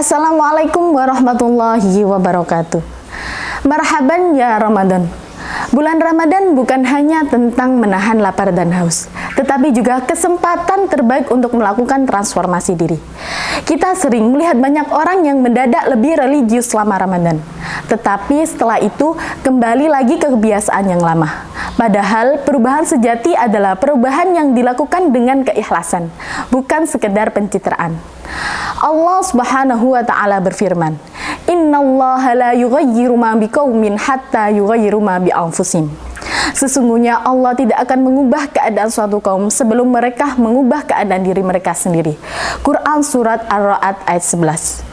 Assalamualaikum warahmatullahi wabarakatuh. Marhaban ya Ramadan. Bulan Ramadan bukan hanya tentang menahan lapar dan haus, tetapi juga kesempatan terbaik untuk melakukan transformasi diri. Kita sering melihat banyak orang yang mendadak lebih religius selama Ramadan, tetapi setelah itu kembali lagi ke kebiasaan yang lama. Padahal perubahan sejati adalah perubahan yang dilakukan dengan keikhlasan, bukan sekedar pencitraan. Allah Subhanahu wa taala berfirman, "Innallaha la yughayyiru ma biqaumin hatta yughayyiru ma bi anfusihim." Sesungguhnya Allah tidak akan mengubah keadaan suatu kaum sebelum mereka mengubah keadaan diri mereka sendiri. Quran Surat Ar-Ra'd ayat 11.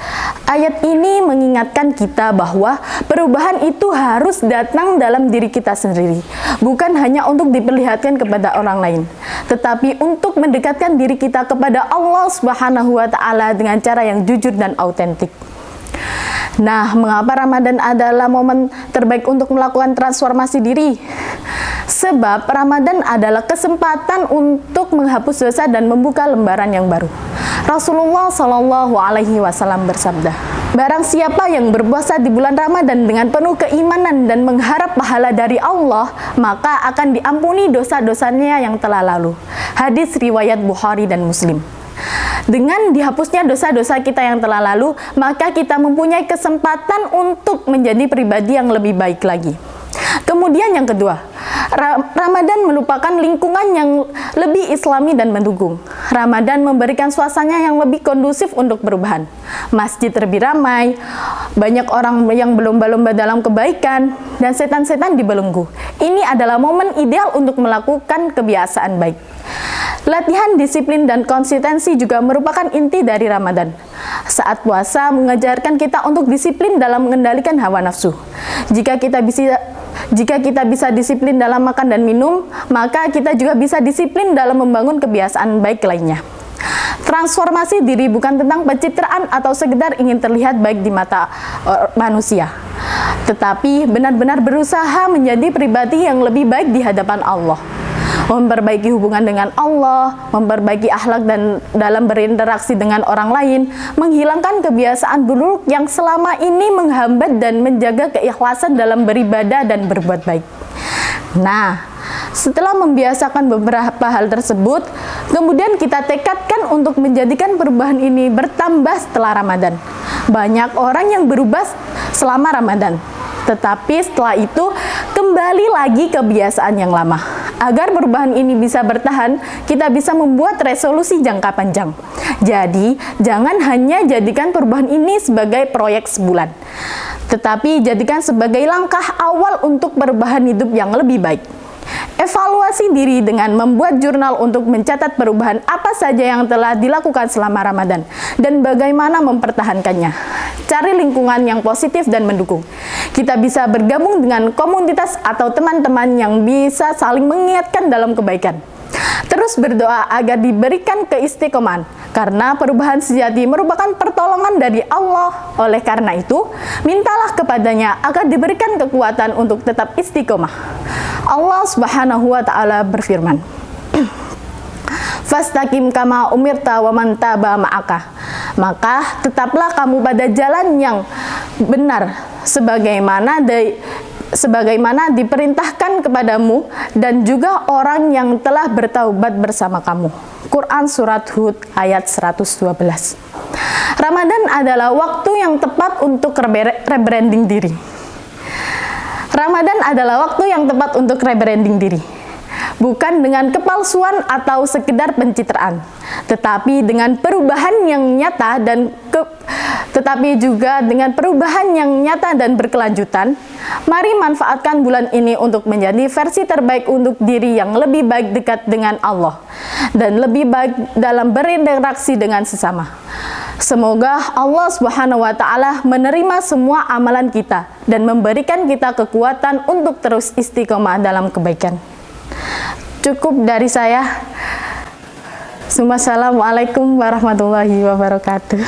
Ayat ini mengingatkan kita bahwa perubahan itu harus datang dalam diri kita sendiri, bukan hanya untuk diperlihatkan kepada orang lain, tetapi untuk mendekatkan diri kita kepada Allah Subhanahu wa taala dengan cara yang jujur dan autentik. Nah, mengapa Ramadan adalah momen terbaik untuk melakukan transformasi diri? Sebab Ramadan adalah kesempatan untuk menghapus dosa dan membuka lembaran yang baru. Rasulullah Shallallahu Alaihi Wasallam bersabda, "Barang siapa yang berpuasa di bulan Ramadan dengan penuh keimanan dan mengharap pahala dari Allah, maka akan diampuni dosa-dosanya yang telah lalu." Hadis riwayat Bukhari dan Muslim. Dengan dihapusnya dosa-dosa kita yang telah lalu, maka kita mempunyai kesempatan untuk menjadi pribadi yang lebih baik lagi. Kemudian yang kedua, Ramadan merupakan lingkungan yang lebih islami dan mendukung. Ramadan memberikan suasana yang lebih kondusif untuk perubahan. Masjid lebih ramai, banyak orang yang berlomba-lomba dalam kebaikan, dan setan-setan dibelenggu. Ini adalah momen ideal untuk melakukan kebiasaan baik. Latihan disiplin dan konsistensi juga merupakan inti dari Ramadan. Saat puasa mengajarkan kita untuk disiplin dalam mengendalikan hawa nafsu. Jika kita bisa disiplin dalam makan dan minum, maka kita juga bisa disiplin dalam membangun kebiasaan baik lainnya. Transformasi diri bukan tentang pencitraan atau sekedar ingin terlihat baik di mata manusia, tetapi benar-benar berusaha menjadi pribadi yang lebih baik di hadapan Allah. Memperbaiki hubungan dengan Allah, memperbaiki akhlak dan dalam berinteraksi dengan orang lain, menghilangkan kebiasaan buruk yang selama ini menghambat dan menjaga keikhlasan dalam beribadah dan berbuat baik. Nah, setelah membiasakan beberapa hal tersebut, kemudian kita tekadkan untuk menjadikan perubahan ini bertambah setelah Ramadan. Banyak orang yang berubah selama Ramadan, tetapi setelah itu kembali lagi kebiasaan yang lama. Agar perubahan ini bisa bertahan, kita bisa membuat resolusi jangka panjang. Jadi, jangan hanya jadikan perubahan ini sebagai proyek sebulan, tetapi jadikan sebagai langkah awal untuk perubahan hidup yang lebih baik. Evaluasi diri dengan membuat jurnal untuk mencatat perubahan apa saja yang telah dilakukan selama Ramadan dan bagaimana mempertahankannya. Cari lingkungan yang positif dan mendukung. Kita bisa bergabung dengan komunitas atau teman-teman yang bisa saling mengingatkan dalam kebaikan. Terus berdoa agar diberikan keistiqomahan, karena perubahan sejati merupakan pertolongan dari Allah. Oleh karena itu, mintalah kepadanya agar diberikan kekuatan untuk tetap istiqomah. Allah Subhanahu wa taala berfirman, "Fastaqim kama umirta wa man taba ma'aka." Maka tetaplah kamu pada jalan yang benar sebagaimana diperintahkan kepadamu dan juga orang yang telah bertaubat bersama kamu. Quran Surat Hud ayat 112. Ramadan adalah waktu yang tepat untuk rebranding diri. Ramadan adalah waktu yang tepat untuk rebranding diri. Bukan dengan kepalsuan atau sekedar pencitraan, tetapi dengan perubahan yang nyata dan berkelanjutan. Mari manfaatkan bulan ini untuk menjadi versi terbaik untuk diri yang lebih baik dekat dengan Allah dan lebih baik dalam berinteraksi dengan sesama. Semoga Allah Subhanahu wa taala menerima semua amalan kita dan memberikan kita kekuatan untuk terus istiqomah dalam kebaikan. Cukup dari saya. Assalamualaikum warahmatullahi wabarakatuh.